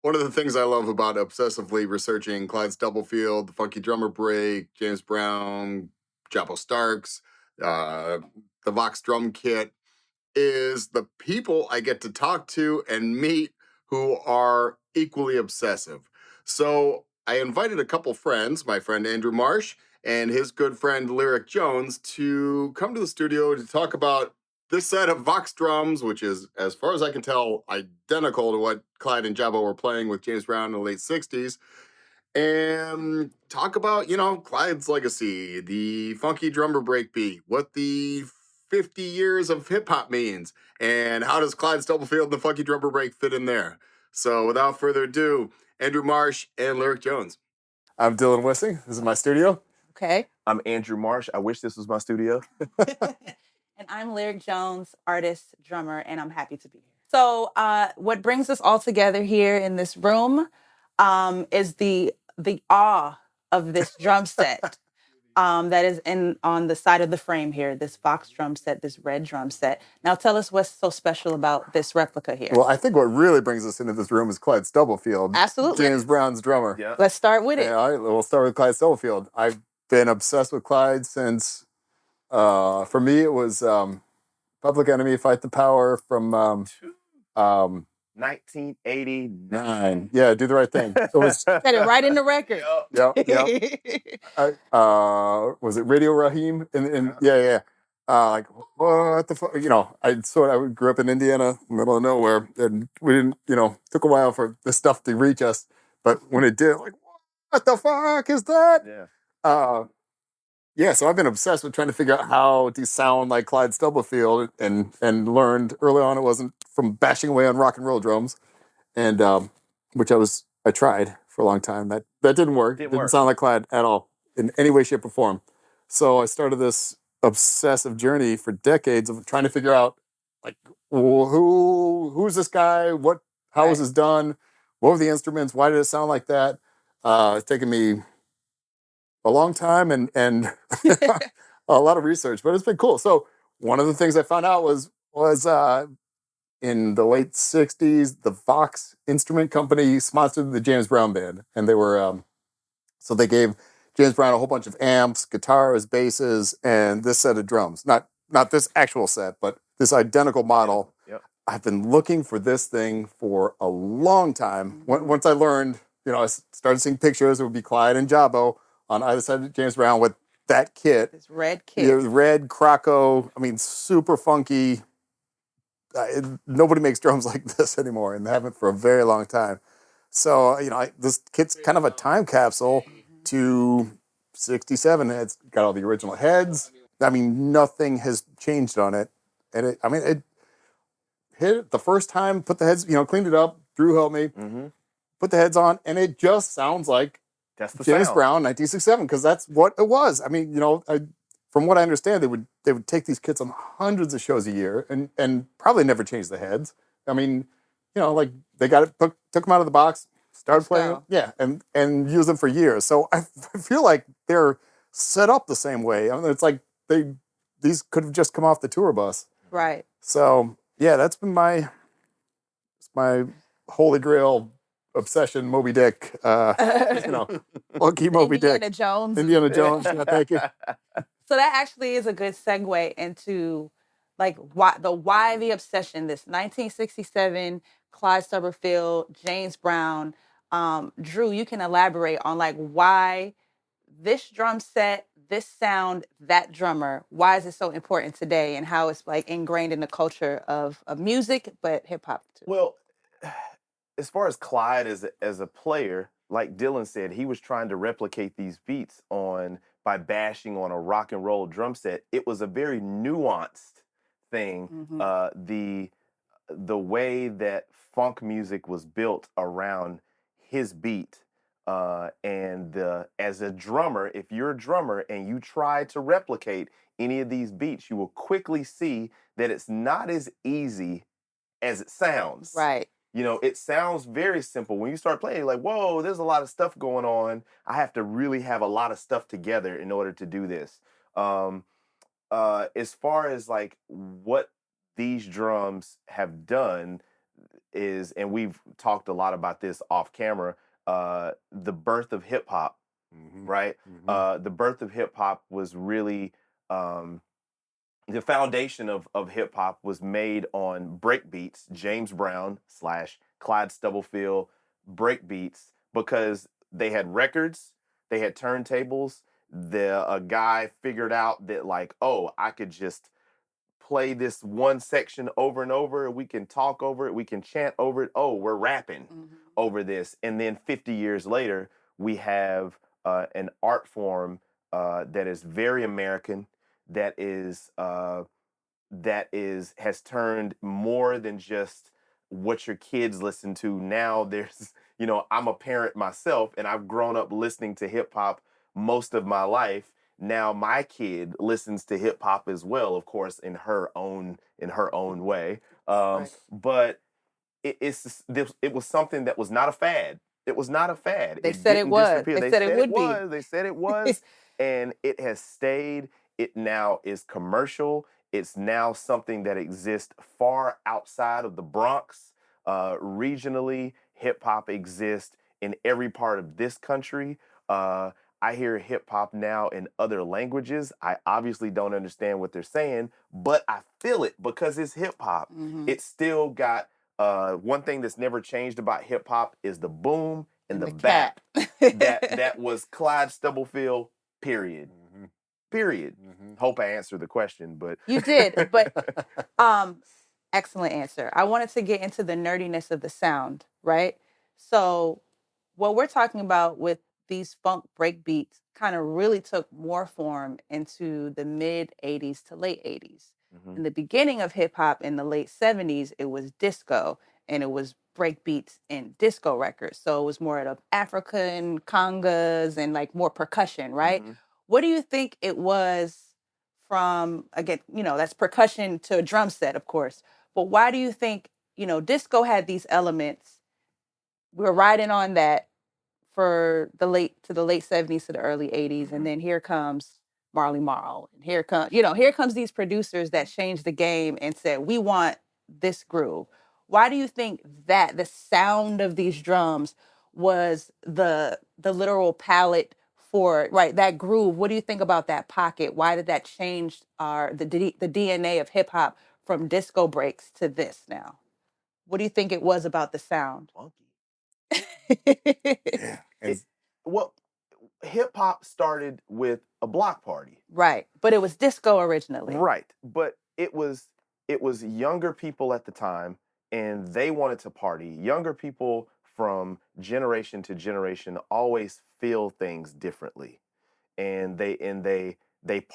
One of the things I love about obsessively researching Clyde Stubblefield, the Funky Drummer Break, James Brown, Jabo Starks, uh, the VOX drum kit is the people I get to talk to and meet who are equally obsessive. So I invited a couple friends, my friend Andrew Marsh and his good friend Lyric Jones, to come to the studio to talk about this set of Vox drums, which is, as far as I can tell, identical to what Clyde and Jabo were playing with James Brown in the late 60s, and talk about, Clyde's legacy, the funky drummer breakbeat, what the 50 years of hip hop means, and how does Clyde Stubblefield and the funky drummer break fit in there. So without further ado, Andrew Marsh and Lyric Jones. I'm Dylan Wissing. This is my studio. Okay. I'm Andrew Marsh. I wish this was my studio. And I'm Lyric Jones, artist, drummer, and I'm happy to be here. So what brings us all together here in this room is the awe of this drum set that is on the side of the frame here, this Vox drum set, this red drum set. Now tell us what's so special about this replica here. Well, I think what really brings us into this room is Clyde Stubblefield. Absolutely. James Brown's drummer. Yeah. Let's start with it. Yeah, all right, we'll start with Clyde Stubblefield. I've been obsessed with Clyde since, for me, it was Public Enemy, Fight the Power from 1989. Yeah, Do the Right Thing. It was, Said it right in the record. yep. Was it Radio Raheem? Yeah. Like, what the fuck? I grew up in Indiana, middle of nowhere, and we didn't, took a while for this stuff to reach us. But when it did, like, what the fuck is that? Yeah. So I've been obsessed with trying to figure out how to sound like Clyde Stubblefield, and learned early on it wasn't from bashing away on rock and roll drums, and which I tried for a long time. That didn't work. It didn't sound like Clyde at all in any way, shape, or form. So I started this obsessive journey for decades of trying to figure out, like, who's this guy? How was this done? What were the instruments? Why did it sound like that? It's taken me a long time and a lot of research, but it's been cool. So one of the things I found out was in the late 60s, the VOX instrument company sponsored the James Brown band. And they were, so they gave James Brown a whole bunch of amps, guitars, basses, and this set of drums. Not this actual set, but this identical model. Yep. I've been looking for this thing for a long time. Once I learned, I started seeing pictures. It would be Clyde and Jabo on either side of James Brown with that kit. This red kit. Yeah, red Croco. I mean, super funky. Nobody makes drums like this anymore, and they haven't for a very long time. So, this kit's kind of a time capsule to 67. It's got all the original heads. I mean, nothing has changed on it. And it hit it the first time, put the heads, cleaned it up. Drew helped me, put the heads on, and it just sounds like That's the James sound. Brown, 1967, because that's what it was. I mean, from what I understand, they would take these kits on hundreds of shows a year and probably never change the heads. I mean, like they got it, took them out of the box, started playing, and use them for years. So I feel like they're set up the same way. I mean, it's like these could have just come off the tour bus. Right. So yeah, that's been my holy grail obsession, Moby Dick. Lucky Moby Dick. Indiana Jones. Yeah, thank you. So that actually is a good segue into like why the obsession. This 1967 Clyde Stubblefield, James Brown. Drew, you can elaborate on like why this drum set, this sound, that drummer. Why is it so important today, and how it's like ingrained in the culture of music, but hip hop too? Well, as far as Clyde as a player, like Dylan said, he was trying to replicate these beats by bashing on a rock and roll drum set. It was a very nuanced thing. The way that funk music was built around his beat, and as a drummer, if you're a drummer and you try to replicate any of these beats, you will quickly see that it's not as easy as it sounds. Right. It sounds very simple. When you start playing, you're like, whoa, there's a lot of stuff going on. I have to really have a lot of stuff together in order to do this. As far as like what these drums have done, is, and we've talked a lot about this off camera, the birth of hip hop, right? The birth of hip hop was really the foundation of hip hop was made on breakbeats, James Brown / Clyde Stubblefield breakbeats, because they had records, they had turntables. A guy figured out that, like, oh, I could just play this one section over and over. We can talk over it. We can chant over it. Oh, we're rapping over this. And then 50 years later, we have an art form that is very American, that has turned more than just what your kids listen to. Now there's, I'm a parent myself, and I've grown up listening to hip hop most of my life. Now my kid listens to hip hop as well, of course, in her own way. But it was something that was not a fad. It was not a fad. They said it was. They said it would be. They said it was, and it has stayed. It now is commercial. It's now something that exists far outside of the Bronx. Regionally, hip hop exists in every part of this country. I hear hip hop now in other languages. I obviously don't understand what they're saying, but I feel it because it's hip hop. It's still got one thing that's never changed about hip hop is the boom and the bap. that was Clyde Stubblefield, period. Period. Hope I answered the question, but you did. But excellent answer. I wanted to get into the nerdiness of the sound, right? So what we're talking about with these funk break beats kind of really took more form into the mid 80s to late 80s. In the beginning of hip hop in the late 70s, it was disco, and it was break beats and disco records. So it was more of African congas and like more percussion, right? What do you think it was from, again, that's percussion to a drum set, of course. But why do you think, disco had these elements? We're riding on that for the late 70s to the early 80s. And then here comes Marley Marl. And here comes these producers that changed the game and said, we want this groove. Why do you think that the sound of these drums was the literal palette for that groove? What do you think about that pocket? Why did that change the DNA of hip hop from disco breaks to this now? What do you think it was about the sound? Well, hip hop started with a block party. Right. But it was disco originally. Right. But it was younger people at the time, and they wanted to party. Younger people from generation to generation always feel things differently. And they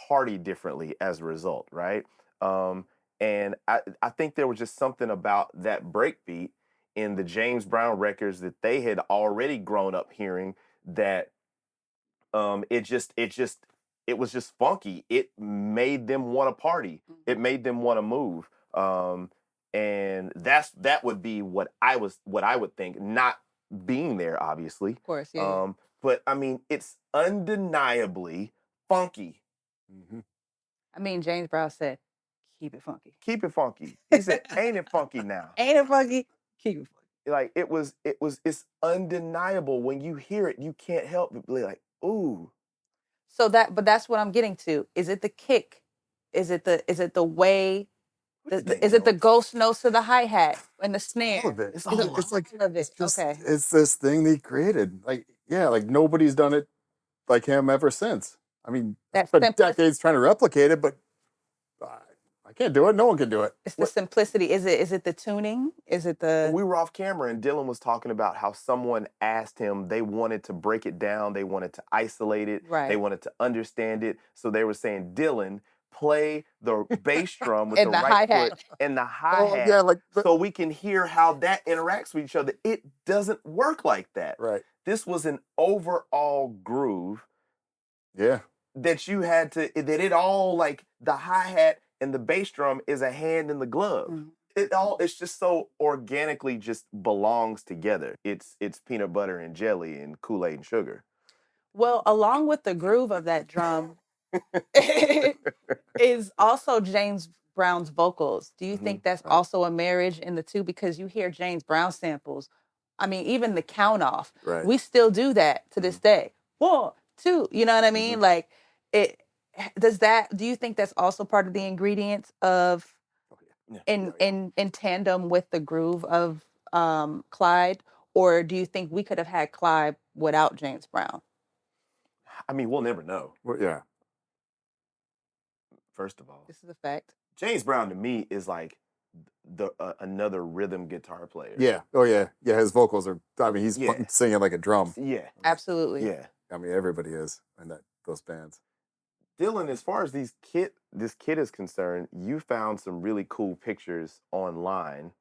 party differently as a result, right? And I think there was just something about that breakbeat in the James Brown records that they had already grown up hearing that it was just funky. It made them want to party. It made them want to move. And that would be what I would think, not being there, obviously. Of course, yeah. But I mean, it's undeniably funky. I mean, James Brown said, keep it funky. Keep it funky. He said, ain't it funky now? Ain't it funky? Keep it funky. Like it's undeniable. When you hear it, you can't help but be like, ooh. But that's what I'm getting to. Is it the kick? Is it the way? Is it the ghost notes of the hi-hat and the snare? All of it. It's like all of it. Okay. It's this thing he created. Like nobody's done it like him ever since. I mean, I've spent decades trying to replicate it, but I can't do it. No one can do it. It's the simplicity. Is it the tuning? Is it the... We were off camera and Dylan was talking about how someone asked him, they wanted to break it down. They wanted to isolate it. Right. They wanted to understand it. So they were saying, Dylan, play the bass drum with the right foot and the hi-hat so we can hear how that interacts with each other. It doesn't work like that. Right. This was an overall groove. Yeah. That you had to, that it all, like the hi-hat and the bass drum is a hand in the glove. It's just so organically just belongs together. It's peanut butter and jelly and Kool-Aid and sugar. Well, along with the groove of that drum is also James Brown's vocals. Do you think that's also a marriage in the two? Because you hear James Brown samples. I mean, even the count off. Right. We still do that to this day. 1, 2. You know what I mean? Like it. Do you think that's also part of the ingredients of in tandem with the groove of Clyde, or do you think we could have had Clyde without James Brown? I mean, we'll never know. Well, yeah. First of all, This is a fact. James Brown to me is like the another rhythm guitar player. Yeah. Oh yeah. Yeah. His vocals are. I mean, he's singing like a drum. Yeah. Absolutely. Yeah. I mean, everybody is in those bands. Dylan, as far as this kid is concerned, you found some really cool pictures online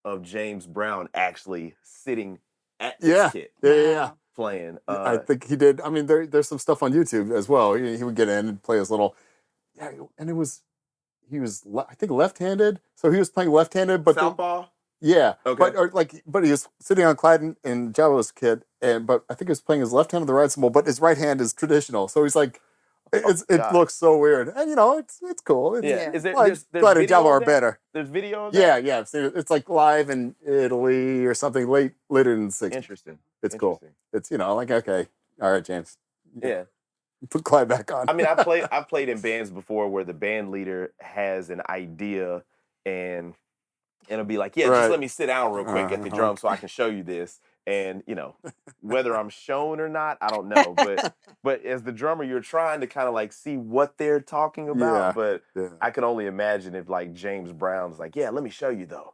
of James Brown actually sitting at this kit. Yeah. Playing. I think he did. I mean, there's some stuff on YouTube as well. He would get in and play his little. Yeah, and he was I think left-handed, so he was playing left-handed, but southpaw. Yeah, okay. But he was sitting on Clyde and Jabo's kit, but I think he was playing his left hand on the right cymbal, but his right hand is traditional. So he's like, it looks so weird, and it's cool. Is there Clyde and Jabo are better. There's video of that? Yeah. It's like live in Italy or something later in the 60s. Interesting. It's cool. It's like, okay, all right, James. Yeah. Put Clyde back on. I mean, I've played in bands before where the band leader has an idea and it'll be like, just let me sit down real quick at the drum so I can show you this. And, whether I'm shown or not, I don't know. But as the drummer, you're trying to kind of like see what they're talking about. But I can only imagine if like James Brown's like, let me show you though.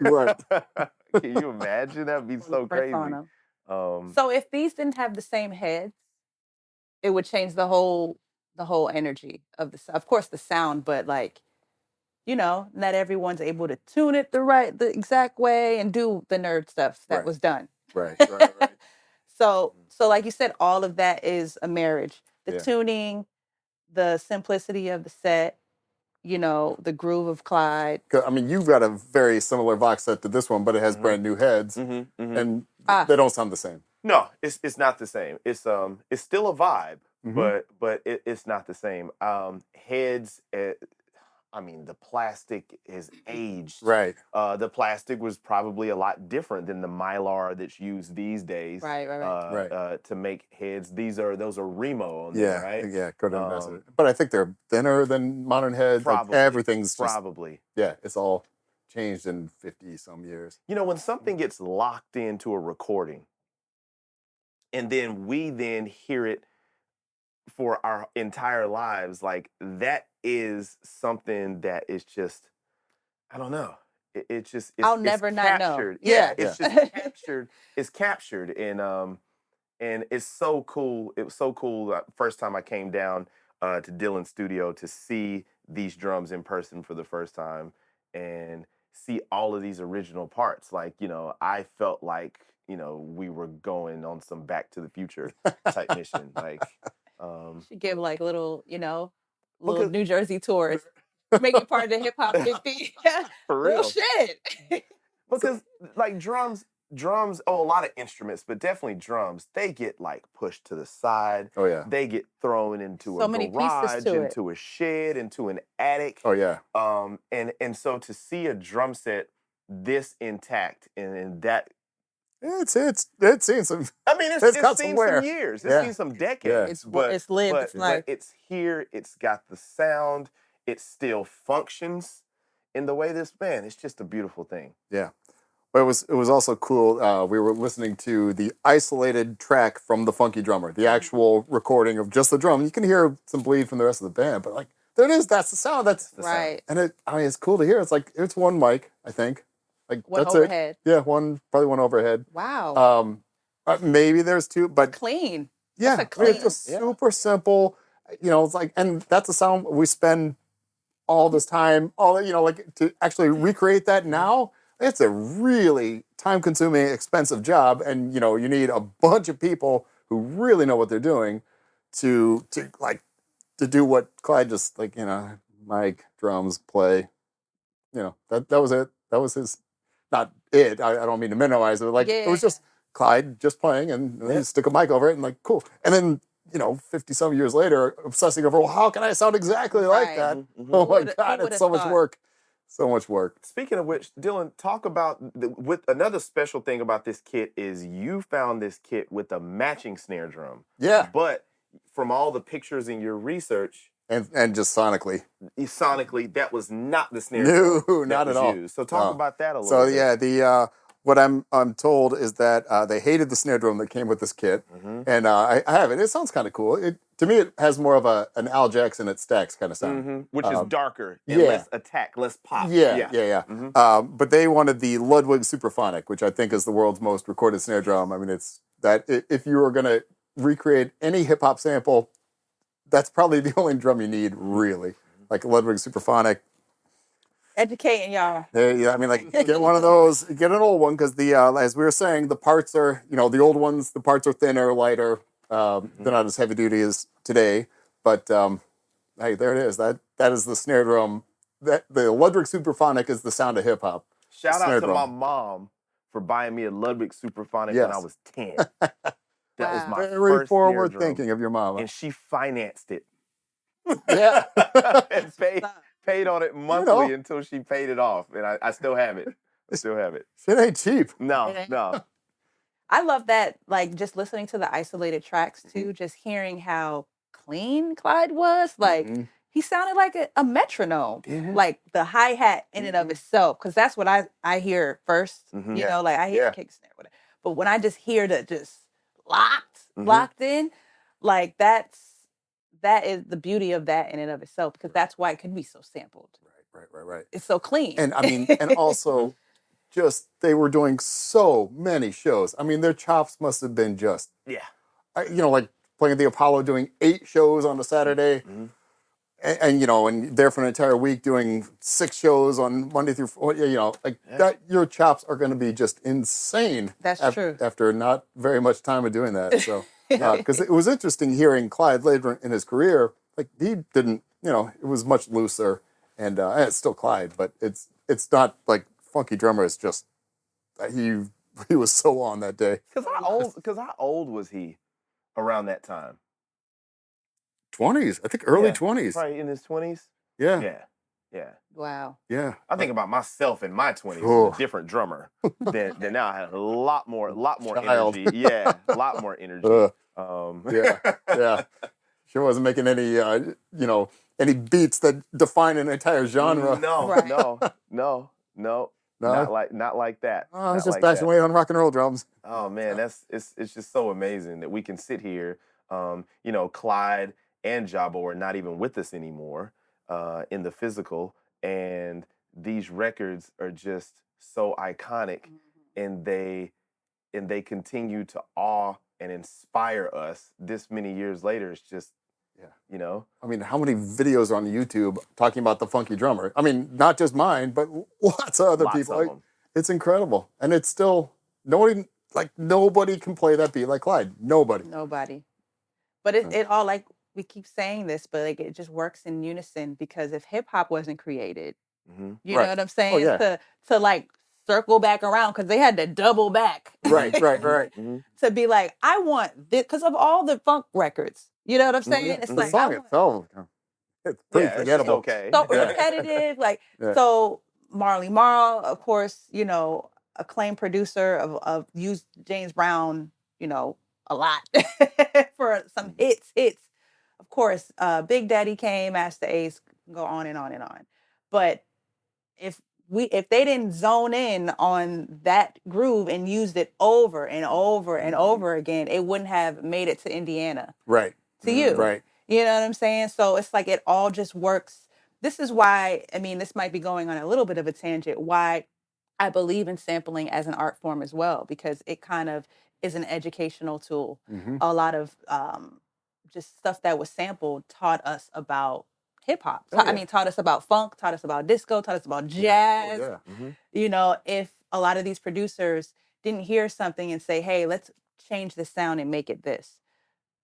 Right. Can you imagine? That'd be so crazy. So if these didn't have the same heads, it would change the whole energy of of course the sound, but like, not everyone's able to tune it the exact way and do the nerd stuff that was done. Right. So like you said, all of that is a marriage. The tuning, the simplicity of the set, the groove of Clyde. I mean, you've got a very similar Vox set to this one, but it has brand new heads, and they don't sound the same. No, it's not the same. It's still a vibe, but it's not the same. Heads, I mean, the plastic is aged. Right. The plastic was probably a lot different than the mylar that's used these days. Right. To make heads. Those are Remo on there, right? Yeah, good investment. But I think they're thinner than modern heads. Probably. Like everything's just, probably. Yeah, it's all changed in 50 some years. When something gets locked into a recording, and then we hear it for our entire lives, like that is something that is just, I don't know. I'll never not know. Yeah, it's just captured. It's captured, and it's so cool. It was so cool. First time I came down to Dylan's studio to see these drums in person for the first time, and see all of these original parts. Like, I felt like we were going on some Back to the Future type mission. Like, should give like little, little New Jersey tours. Make it part of the hip hop 50. For real. Real shit. Because like drums, a lot of instruments, but definitely drums, they get like pushed to the side. Oh yeah. They get thrown into so a many garage, into a shed, into an attic. Oh yeah. And so to see a drum set this intact and that, it's seen some. I mean, it's seen some years. It's seen some decades. Yeah. It's lived. But it's here. It's got the sound. It still functions in the way it's just a beautiful thing. Yeah. But it was also cool. We were listening to the isolated track from the Funky Drummer, the actual recording of just the drum. You can hear some bleed from the rest of the band, but like there it is. That's the sound. That's the right. Sound. And it's cool to hear. It's like it's one mic, I think. Like one that's overhead. It. Yeah, probably one overhead. Wow. Maybe there's two, but clean. Yeah, that's clean. It's just super simple. It's like, and that's a sound we spend all this time, like to actually recreate that now. It's a really time-consuming, expensive job, and you need a bunch of people who really know what they're doing to do what Clyde just mic, drums, play. That was it. That was his. Not it. I don't mean to minimize it. But it was just Clyde just playing, and he stick a mic over it, and like cool. And then 50 some years later, obsessing over, well, how can I sound exactly like Right. that? Mhm. Oh Who my would've- God, who it's would've so much thought? work. So much work. Speaking of which, Dylan, talk about with another special thing about this kit is you found this kit with a matching snare drum. Yeah. But from all the pictures in your research, And just sonically. sonically, that was not the snare No, drum that not was at all. used. So talk No. about that a little So bit. yeah, the what I'm told is that they hated the snare drum that came with this kit, Mhm. and I have it. It sounds kind of cool. To me, it has more of an Al Jackson at Stax kind of sound. Which is darker and yeah. less attack, less pop. Yeah. Mhm. But they wanted the Ludwig Superphonic, which I think is the world's most recorded snare drum. I mean, it's that if you were gonna recreate any hip hop sample, that's probably the only drum you need, really. Like Ludwig Superphonic. Educating y'all. Yeah, I mean, like, get one of those, get an old one, because as we were saying, the parts are, the old ones, the parts are thinner, lighter. They're not as heavy duty as today. But hey, there it is. That is the snare drum. The Ludwig Superphonic is the sound of hip hop. Shout out snare to drum. my mom for buying me a Ludwig Superphonic when Yes. I was 10. That was my Very first forward snare drum. thinking of your mama. And she financed it. Yeah. And paid on it monthly until she paid it off. And I still have it. I still have it. Shit ain't cheap. No. I love that, like, just listening to the isolated tracks too, just hearing how clean Clyde was. Like, he sounded like a metronome, like the hi-hat in and of itself, because that's what I hear first. You know, like I hear kick snare, whatever. But when I just hear that just locked in, like that is the beauty of that in and of itself, because that's why it can be so sampled. Right. It's so clean. And I mean, and also, just they were doing so many shows. I mean, their chops must have been just like playing at the Apollo, doing 8 shows on a Saturday, and there for an entire week doing 6 shows on Monday through that. Your chops are going to be just insane. That's true. After not very much time of doing that, so because it was interesting hearing Clyde later in his career, like he didn't, it was much looser, and it's still Clyde, but it's not like Funky Drummer. It's just he was so on that day. Because how old was he around that time? 20s, I think early 20s. Probably in his 20s. Yeah. Wow. Yeah. I think about myself in my 20s as a different drummer than now. I had a lot more energy. Yeah, a lot more energy. Yeah. Sure wasn't making any any beats that define an entire genre. No. Not like that. I was just bashing away on rock and roll drums. Oh man, it's just so amazing that we can sit here. Clyde and Jabo are not even with us anymore in the physical, and these records are just so iconic, and they continue to awe and inspire us this many years later. It's just I mean, how many videos are on YouTube talking about the Funky Drummer? I mean, not just mine, but lots of other people. It's incredible, and it's still nobody can play that beat like Clyde. Nobody. But it all, like, we keep saying this, but like it just works in unison, because if hip hop wasn't created, you know what I'm saying? To like circle back around, because they had to double back. Right. To be like, I want this, because of all the funk records. You know what I'm saying? It's the like song itself, it's pretty forgettable. It's okay. So repetitive, so Marley Marl, of course, acclaimed producer of used James Brown, a lot for some hits. Of course, Big Daddy Kane, Master Ace, go on and on and on. But if they didn't zone in on that groove and used it over and over and over again, it wouldn't have made it to Indiana. Right. To you. Right. You know what I'm saying? So it's like it all just works. This is why, I mean, this might be going on a little bit of a tangent, why I believe in sampling as an art form as well, because it kind of is an educational tool. A lot of just stuff that was sampled taught us about hip hop. Taught us about funk, taught us about disco, taught us about jazz. If a lot of these producers didn't hear something and say, hey, let's change the sound and make it this.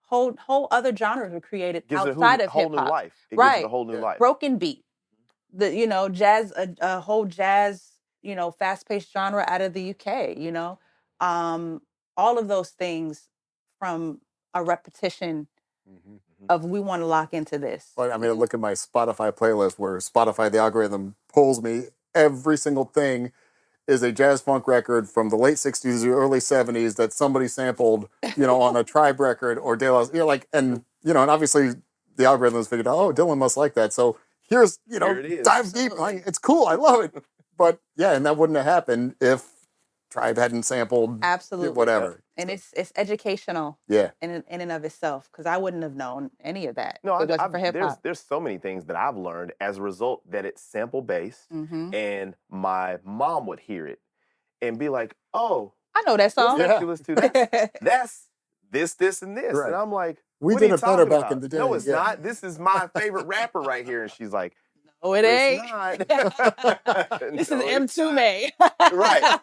Whole other genres were created outside of hip hop. It gives it a whole new life. Broken beat, jazz, a whole jazz, fast-paced genre out of the UK. All of those things from a repetition of we want to lock into this. Well, I mean, look at my Spotify playlist where Spotify, the algorithm, pulls me every single thing is a jazz funk record from the late 60s or early 70s that somebody sampled, on a Tribe record or De La, and obviously the algorithms figured out, oh, Dylan must like that. So here's, Here it is. dive deep. Like, it's cool. I love it. But yeah, and that wouldn't have happened if Tribe hadn't sampled Absolutely. whatever. And it's educational. Yeah. In and of itself, because I wouldn't have known any of that. No, if it wasn't for hip hop. there's so many things that I've learned as a result that it's sample based, and my mom would hear it and be like, "Oh, I know that song. what's that you listen to? That's this, and this." Right. And I'm like, We what did are you it better talking back in about? the day. No, it's Yeah. not. This is my favorite rapper right here. And she's like, No, it ain't. It's not. This No, is it's M2 not. Right.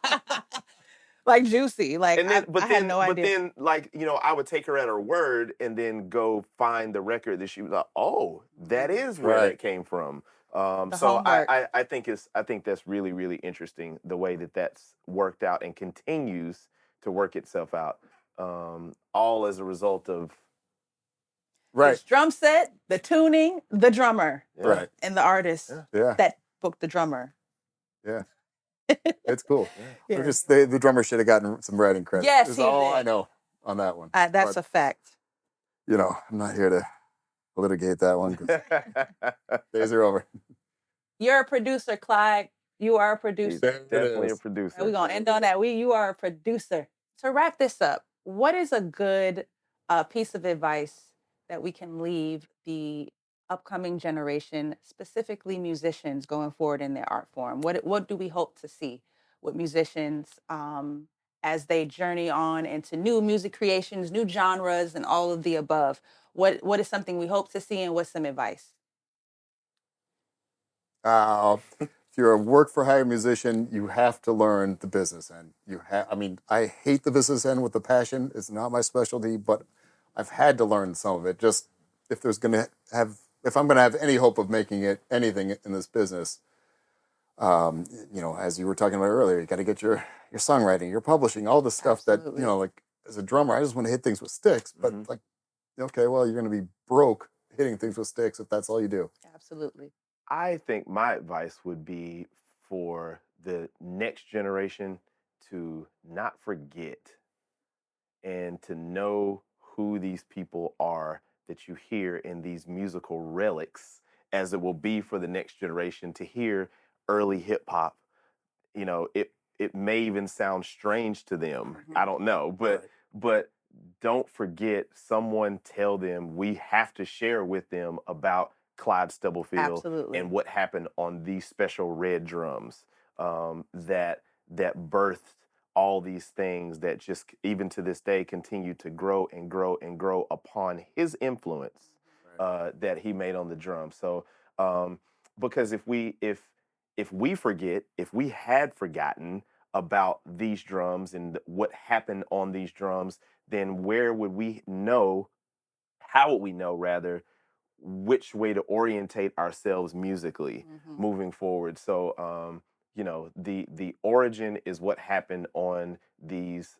Like Juicy. Like, And then, I had no idea. But then, like, I would take her at her word and then go find the record that she was like, oh, that is where Right. that came from. So homework. I think that's really, really interesting the way that that's worked out and continues to work itself out, all as a result of Right. It's drum set, the tuning, the drummer, Right. and the artist Yeah. that booked the drummer. Yeah. It's cool. Yeah. Or just the drummer should have gotten some writing credit. Yes, is he all did. I know on that one. That's But, a fact. I'm not here to litigate that one because days are over. You're a producer, Clyde. You are a He's producer. There it definitely a is. producer. We're going to end on that. You are a producer. To wrap this up, what is a good piece of advice that we can leave the upcoming generation, specifically musicians, going forward in their art form? What do we hope to see with musicians as they journey on into new music creations, new genres, and all of the above? What is something we hope to see, and what's some advice? If you're a work for hire musician, you have to learn the business end. I hate the business end with a passion. It's not my specialty, but I've had to learn some of it. Just if I'm going to have any hope of making it anything in this business, as you were talking about earlier, you got to get your songwriting, your publishing, all the stuff Absolutely. that, like as a drummer, I just want to hit things with sticks, but like, okay, well, you're going to be broke hitting things with sticks if that's all you do. Absolutely. I think my advice would be for the next generation to not forget and to know who these people are that you hear in these musical relics, as it will be for the next generation to hear early hip hop. It may even sound strange to them. I don't know, but don't forget, someone tell them we have to share with them about Clyde Stubblefield Absolutely. and what happened on these special red drums that birthed all these things that just even to this day continue to grow and grow and grow upon his influence that he made on the drum. So because if we had forgotten about these drums and what happened on these drums, then how would we know rather which way to orientate ourselves musically moving forward? So the origin is what happened on these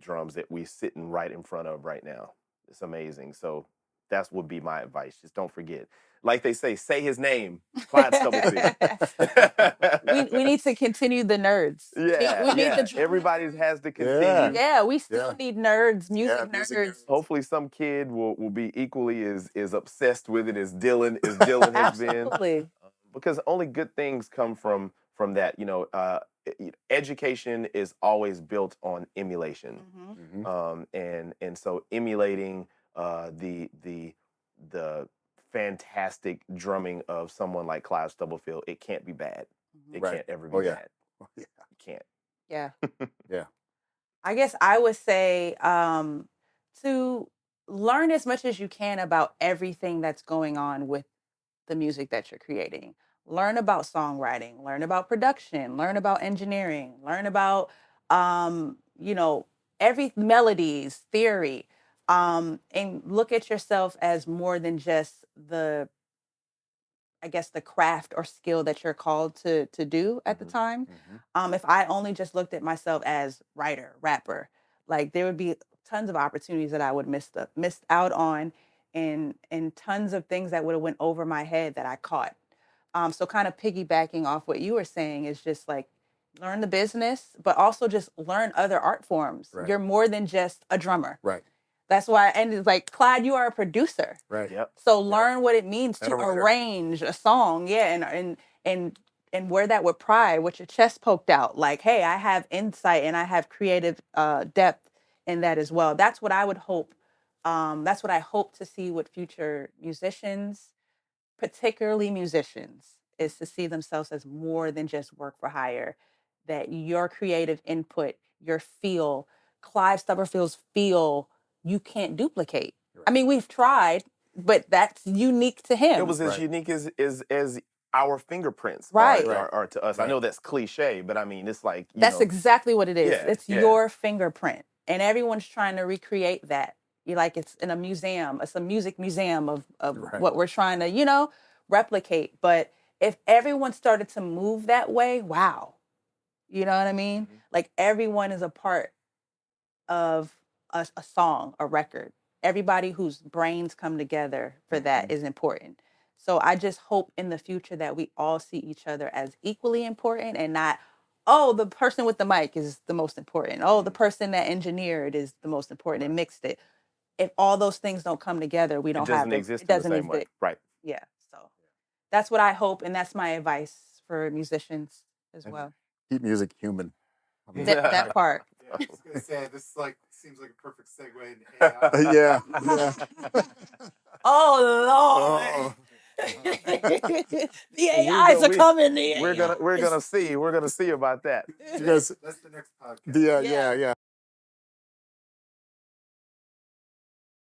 drums that we're sitting right in front of right now. It's amazing. So that would be my advice. Just don't forget. Like they say his name, Clyde Stubblefield. we need to continue the nerds. Yeah, we need to. Everybody has to continue. Yeah, we still need nerds, music Yeah, music nerds. nerds. Hopefully, some kid will be equally as obsessed with it as Dylan has been. Absolutely. Because only good things come from that. Education is always built on emulation, and so emulating the fantastic drumming of someone like Clyde Stubblefield, it can't be bad. It can't ever be bad. Yeah. It can't. Yeah. Yeah. I guess I would say to learn as much as you can about everything that's going on with the music that you're creating. Learn about songwriting, learn about production, learn about engineering, learn about every melodies, theory, and look at yourself as more than just the craft or skill that you're called to do at the time. If I only just looked at myself as writer, rapper, Like there would be tons of opportunities that I would missed out on, and tons of things that would have went over my head that I caught. So kind of piggybacking off what you were saying is just like learn the business, but also just learn other art forms. Right. You're more than just a drummer. Right. That's why, and it's like, Clyde, you are a producer. Right. Yep. So learn what it means to And a writer. arrange a song. Yeah. And wear that with pride, with your chest poked out. Like, hey, I have insight and I have creative depth in that as well. That's what I would hope. That's what I hope to see with future musicians, particularly musicians, is to see themselves as more than just work for hire. That your creative input, your feel, Clive Stubberfield's feel, you can't duplicate. Right. I mean, we've tried, but that's unique to him. It was as Right. unique as our fingerprints Right. are to us. Right. I know that's cliche, but I mean, it's like, That's exactly what it is. Yeah, It's yeah. your fingerprint. And everyone's trying to recreate that. You like it's in a museum, it's a music museum of Right. what we're trying to, replicate. But if everyone started to move that way, wow. You know what I mean? Mhm. Like everyone is a part of a song, a record. Everybody whose brains come together for that is important. So I just hope in the future that we all see each other as equally important and not, oh, the person with the mic is the most important. Oh, the person that engineered is the most important and mixed it. If all those things don't come together, we It don't doesn't have exist it in the doesn't same way. exist. Right. Yeah. So that's what I hope, and that's my advice for musicians as And well. Keep music human. That part. Yeah, I was gonna say this seems like a perfect segue into AI. Yeah. Yeah. Oh Lord. Oh. The AIs are coming. We're gonna see about that. You guys, That's the next podcast. yeah.